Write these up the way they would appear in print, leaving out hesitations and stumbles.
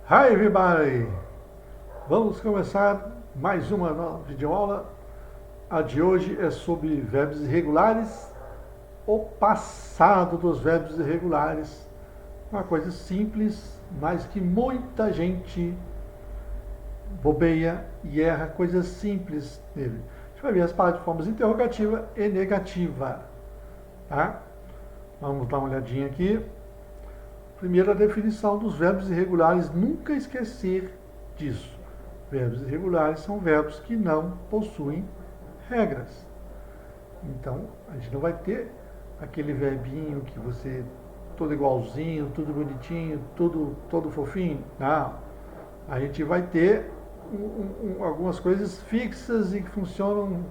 Hi everybody! Vamos começar mais uma nova videoaula. A de hoje é sobre verbos irregulares, o passado dos verbos irregulares. Uma coisa simples, mas que muita gente bobeia e erra coisas simples nele. A gente vai ver as formas interrogativa e negativa. Tá? Vamos dar uma olhadinha aqui. Primeiro, a definição dos verbos irregulares, nunca esquecer disso. Verbos irregulares são verbos que não possuem regras. Então, a gente não vai ter aquele verbinho que você, todo igualzinho, tudo bonitinho, todo fofinho. Não. A gente vai ter algumas coisas fixas e que funcionam.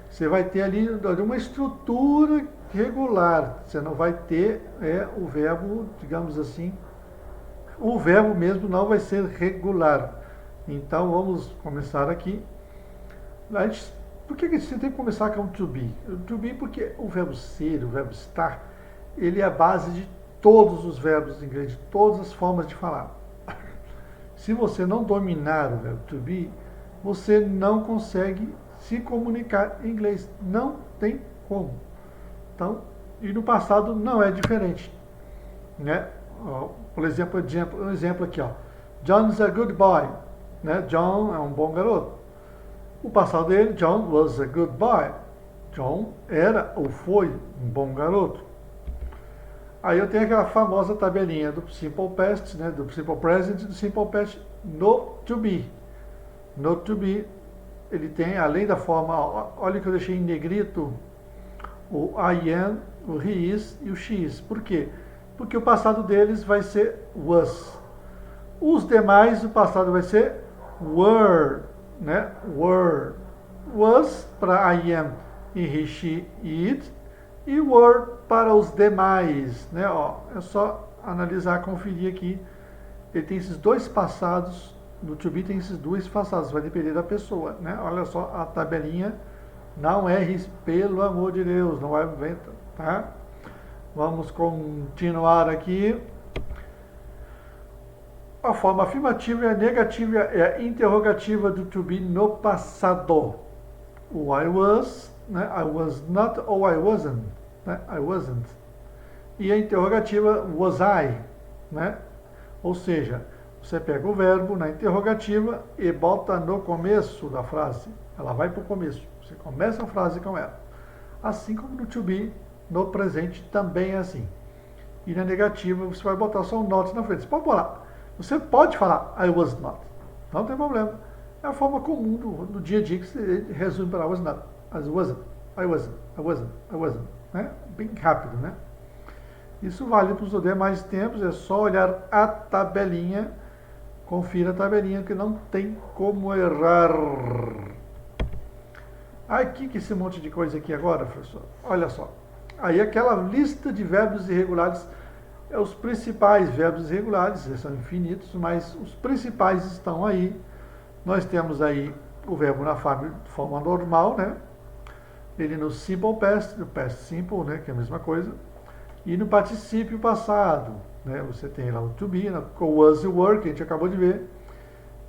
Você vai ter ali uma estrutura regular. Você não vai ter o verbo, digamos assim, o verbo mesmo não vai ser regular. Então vamos começar aqui. Por que você tem que começar com o to be? O to be porque o verbo ser, o verbo estar, ele é a base de todos os verbos em inglês, de todas as formas de falar. Se você não dominar o verbo to be, você não consegue se comunicar em inglês. Não tem como. Então, e no passado não é diferente. Né? Por exemplo, um exemplo aqui. John's a good boy. Né? John é um bom garoto. O passado dele, John was a good boy. John era ou foi um bom garoto. Aí eu tenho aquela famosa tabelinha do Simple Past, né? Do Simple Present e do Simple Past no to be. No to be, ele tem, além da forma, olha que eu deixei em negrito, o I am, o he is e o she is. Por quê? Porque o passado deles vai ser was. Os demais, o passado vai ser were, né? Were. Was para I am e he, she e it. E were para os demais, né? É só analisar, conferir aqui. Ele tem esses dois passados, no to be tem esses dois passados, vai depender da pessoa, né? Olha só a tabelinha. Não erre, pelo amor de Deus, não vai inventar, tá? Vamos continuar aqui. A forma afirmativa e a negativa é a interrogativa do to be no passado. O I was, né? I was not ou I wasn't, né? I wasn't. E a interrogativa was I, né? Ou seja, você pega o verbo na interrogativa e bota no começo da frase. Ela vai para o começo. Você começa a frase com ela. Assim como no to be, no presente também é assim. E na negativa você vai botar só um not na frente. Você pode botar. Você pode falar I was not. Não tem problema. É a forma comum do dia a dia que você resume para I was not. I wasn't. I wasn't. I wasn't. I wasn't. Né? Bem rápido, né? Isso vale para os demais tempos. É só olhar a tabelinha. Confira a tabelinha que não tem como errar. Aqui que esse monte de coisa aqui agora, professor. Olha só. Aí aquela lista de verbos irregulares, os principais verbos irregulares, eles são infinitos, mas os principais estão aí. Nós temos aí o verbo na forma normal, né? Ele no simple past, no past simple, né? Que é a mesma coisa. E no particípio passado, né? Você tem lá o to be, o was e o were, que a gente acabou de ver.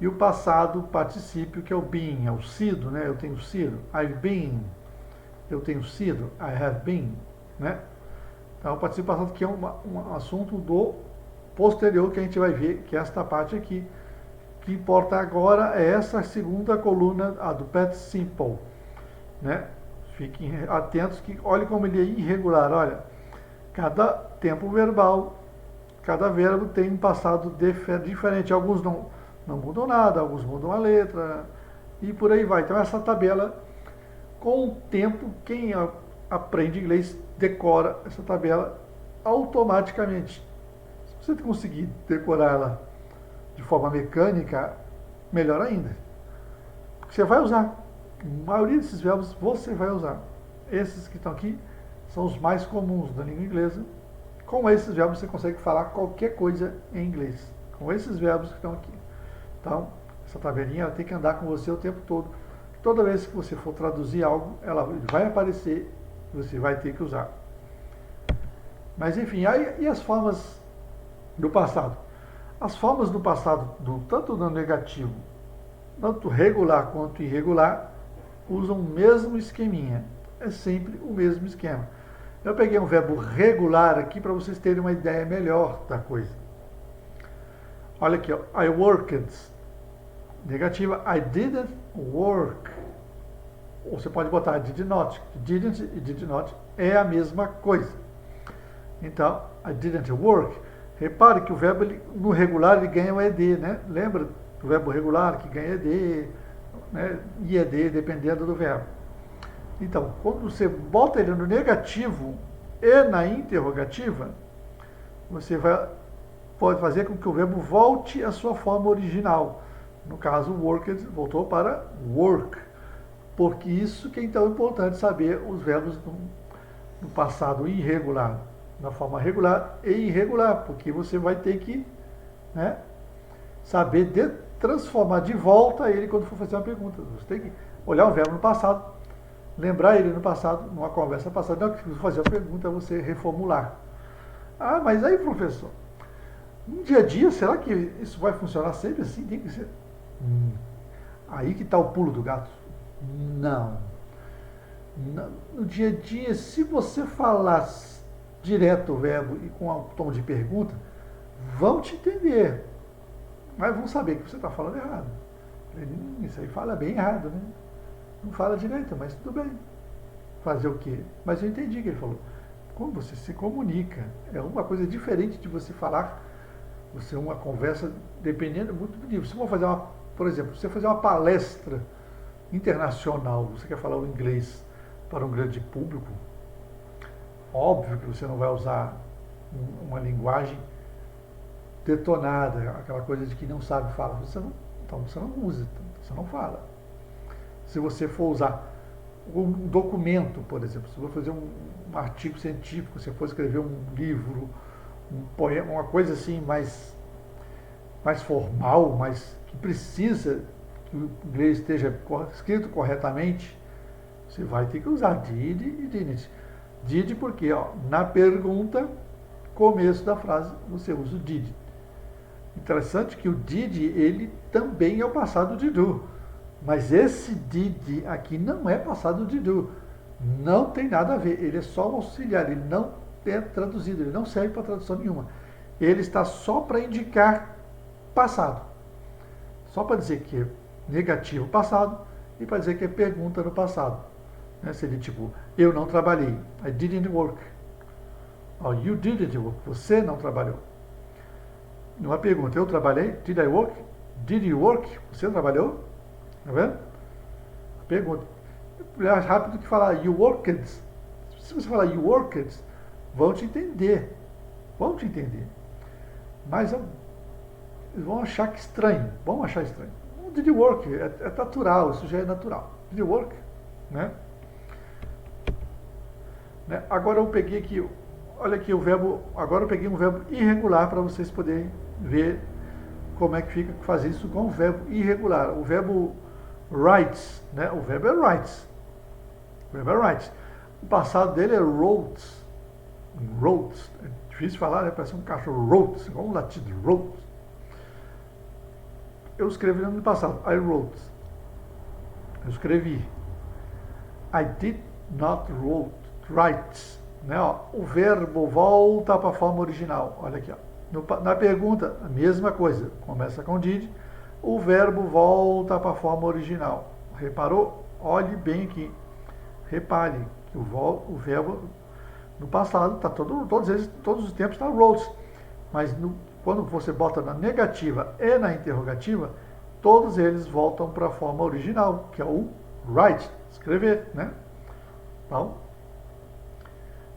E o passado particípio, que é o been, é o sido, né? Eu tenho sido. I've been. Eu tenho sido. I have been, né? Então, o particípio passado que é um assunto do posterior que a gente vai ver, que é esta parte aqui. O que importa agora é essa segunda coluna, a do past simple, né? Fiquem atentos que olhe como ele é irregular. Olha, cada tempo verbal, cada verbo tem um passado diferente. Alguns não mudam nada, alguns mudam a letra e por aí vai. Então essa tabela, com o tempo, quem aprende inglês decora essa tabela automaticamente. Se você conseguir decorá-la de forma mecânica, melhor ainda. Porque você vai usar. A maioria desses verbos você vai usar. Esses que estão aqui são os mais comuns da língua inglesa. Com esses verbos você consegue falar qualquer coisa em inglês. Com esses verbos que estão aqui. Então, essa tabelinha ela tem que andar com você o tempo todo. Toda vez que você for traduzir algo, ela vai aparecer e você vai ter que usar. Mas enfim, aí, e as formas do passado? As formas do passado, tanto no negativo, tanto regular quanto irregular, usam o mesmo esqueminha. É sempre o mesmo esquema. Eu peguei um verbo regular aqui para vocês terem uma ideia melhor da coisa. Olha aqui, ó. I worked. Negativa, I didn't work. Ou você pode botar did not. Didn't e did not é a mesma coisa. Então, I didn't work. Repare que o verbo, no regular, ele ganha o ED, né? Lembra do verbo regular que ganha ED, né? IED, dependendo do verbo. Então, quando você bota ele no negativo e na interrogativa, você pode fazer com que o verbo volte à sua forma original. No caso, worked voltou para work. Porque isso que é então importante saber os verbos no passado irregular, na forma regular e irregular, porque você vai ter que, né, saber transformar de volta ele quando for fazer uma pergunta. Você tem que olhar o verbo no passado, lembrar ele no passado, numa conversa passada. Não, que você fazer uma pergunta, você reformular. Ah, mas aí, professor, no dia a dia, será que isso vai funcionar sempre assim? Tem que ser. Aí que está o pulo do gato. Não. No dia a dia, se você falar direto o verbo e com um tom de pergunta, vão te entender. Mas vão saber que você está falando errado. Isso aí fala bem errado, né? Não fala direito, mas tudo bem. Fazer o quê? Mas eu entendi o que ele falou. Como você se comunica. É uma coisa diferente de você falar, você uma conversa, dependendo muito do nível. Se for fazer por exemplo, você fazer uma palestra internacional, você quer falar o inglês para um grande público, óbvio que você não vai usar uma linguagem detonada, aquela coisa de que não sabe falar. Então você não usa, você não fala. Se você for usar um documento, por exemplo, se for fazer um artigo científico, se for escrever um livro, um poema, uma coisa assim mais formal, mas que precisa que o inglês esteja escrito corretamente, você vai ter que usar did e didn't. Did porque, ó, na pergunta, começo da frase, você usa o did. Interessante que o did, ele também é o passado de do. Mas esse did aqui não é passado de do. Não tem nada a ver. Ele é só um auxiliar. Ele não é traduzido. Ele não serve para tradução nenhuma. Ele está só para indicar passado. Só para dizer que é negativo passado e para dizer que é pergunta no passado. Né? Seria tipo, eu não trabalhei. I didn't work. Or you didn't work. Você não trabalhou. Numa pergunta, eu trabalhei. Did I work? Did you work? Você trabalhou? Tá vendo? Pergunta. É mais rápido que falar you worked. Se você falar you worked, vão te entender. Vão te entender. Mas eles vão achar que estranho. Vão achar estranho. Did you work? É natural, isso já é natural. Did you work? Né? Agora eu peguei aqui, olha aqui o verbo, agora eu peguei um verbo irregular para vocês poderem ver como é que fica fazer isso com o verbo irregular. O verbo writes, né? O verbo é writes. O verbo é writes. O passado dele é wrote. Wrote. É difícil falar, né? Parece um cachorro. Wrote, igual um latido. Wrote. Eu escrevi no passado. I wrote. Eu escrevi. I did not write. Né? Ó, o verbo volta para a forma original. Olha aqui. Ó. Na pergunta, a mesma coisa. Começa com did. O verbo volta para a forma original. Reparou? Olhe bem aqui. Repare que o verbo no passado, tá todos os tempos está wrote. Mas quando você bota na negativa e na interrogativa, todos eles voltam para a forma original, que é o write, escrever, né? Então,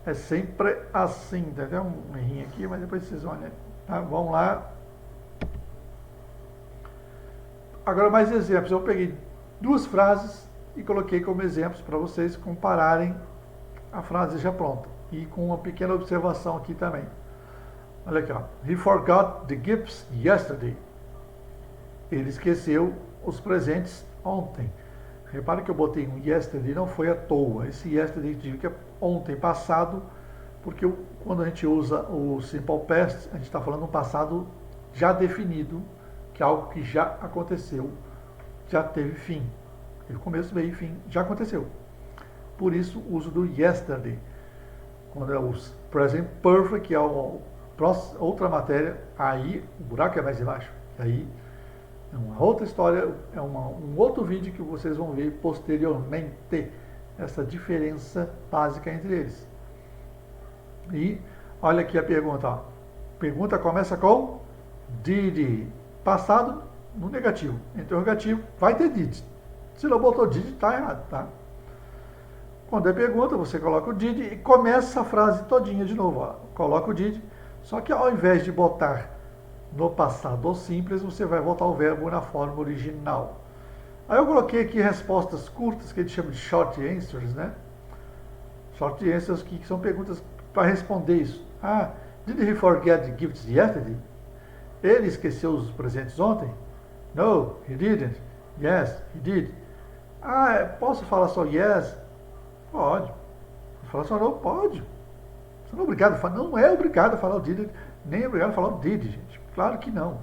é sempre assim. Tem até um errinho aqui, mas depois vocês olham. Tá? Vamos lá. Agora mais exemplos. Eu peguei duas frases e coloquei como exemplos para vocês compararem a frase já pronta. E com uma pequena observação aqui também. Olha aqui, ó. He forgot the gifts yesterday. Ele esqueceu os presentes ontem. Repare que eu botei um yesterday, não foi à toa. Esse yesterday significa ontem, passado, porque quando a gente usa o simple past, a gente está falando um passado já definido, que é algo que já aconteceu, já teve fim. Teve começo, meio e fim, já aconteceu. Por isso, o uso do yesterday. Quando é o present perfect, que é outra matéria, aí o buraco é mais embaixo. Aí é uma outra história, é um outro vídeo que vocês vão ver posteriormente, essa diferença básica entre eles. E olha aqui a pergunta. Ó. Pergunta começa com did. Passado no negativo. Interrogativo vai ter did. Se não botou did, está errado, tá? Quando é pergunta, você coloca o did e começa a frase todinha de novo. Ó. Coloca o did, só que ao invés de botar no passado simples, você vai botar o verbo na forma original. Aí eu coloquei aqui respostas curtas, que a gente chama de short answers, né? Short answers que são perguntas para responder isso. Ah, did he forget the gifts yesterday? Ele esqueceu os presentes ontem? No, he didn't. Yes, he did. Ah, posso falar só yes? Pode. Posso falar só no? Pode. Você não é obrigado a falar, não é obrigado a falar o did, nem é obrigado a falar o did, gente. Claro que não.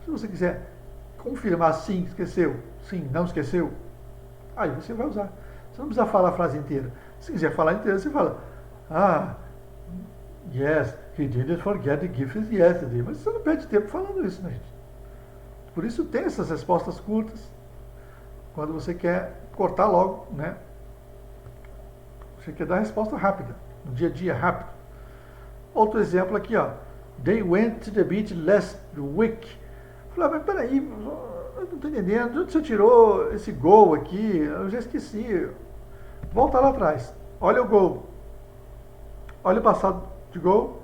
Se você quiser confirmar sim, esqueceu, sim, não esqueceu, aí você vai usar. Você não precisa falar a frase inteira. Se quiser falar inteira, você fala, ah, yes, he didn't forget the gifts yesterday. Mas você não perde tempo falando isso, né, gente? Por isso tem essas respostas curtas, quando você quer cortar logo, né? Você quer dar a resposta rápida, no dia a dia, rápido. Outro exemplo aqui, ó. They went to the beach last week. Falei, mas peraí, eu não estou entendendo. De onde você tirou esse gol aqui? Eu já esqueci. Volta lá atrás. Olha o gol. Olha o passado de gol.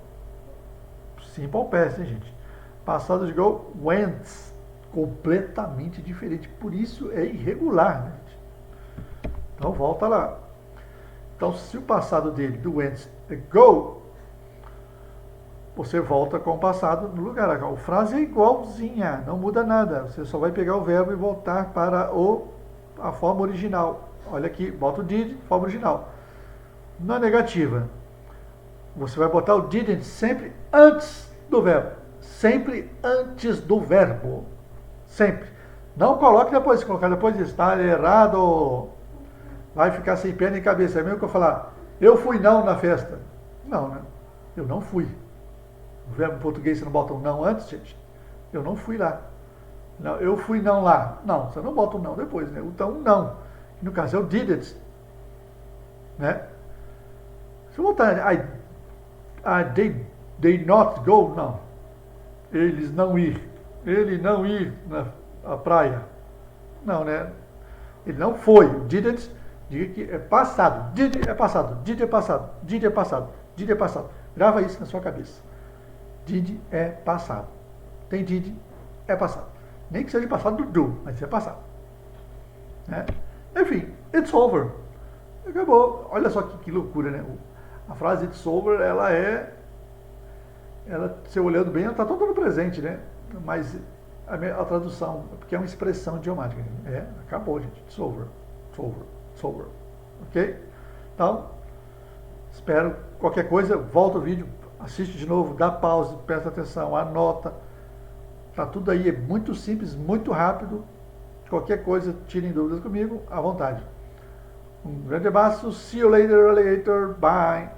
Simple past, hein, gente? Passado de gol, went. Completamente diferente. Por isso é irregular, né, gente? Então volta lá. Então, se o passado dele, do went, é go, você volta com o passado no lugar. A frase é igualzinha, não muda nada. Você só vai pegar o verbo e voltar para a forma original. Olha aqui, bota o did, forma original. Na negativa, você vai botar o didn't sempre antes do verbo. Sempre antes do verbo. Sempre. Não coloque depois. Se colocar depois disso, está errado. Vai ficar sem pé nem cabeça. É mesmo que eu falar, eu fui não na festa. Não, né? Eu não fui. O verbo em português você não bota um não antes, gente? Eu não fui lá. Não, eu fui não lá. Não, você não bota um não depois, né? Então, não. No caso, é o didn't. Né? Se eu botar they not go, não. Eles não ir. Ele não ir na praia. Não, né? Ele não foi. O didn't, diga que é passado. Did é passado. Did é passado. Did é passado. Did é passado. Grava isso na sua cabeça. Did é passado. Tem did, é passado. Nem que seja passado do do, mas é passado. Né? Enfim, it's over. Acabou. Olha só que loucura, né? A frase it's over, você olhando bem, ela está toda no presente, né? Mas a tradução, porque é uma expressão idiomática. Acabou, gente. It's over. It's over. It's over. Ok? Então, espero. Qualquer coisa, volta o vídeo, assiste de novo, dá pausa, presta atenção, anota. Tá tudo aí, é muito simples, muito rápido. Qualquer coisa, tirem dúvidas comigo, à vontade. Um grande abraço, see you later, alligator, bye!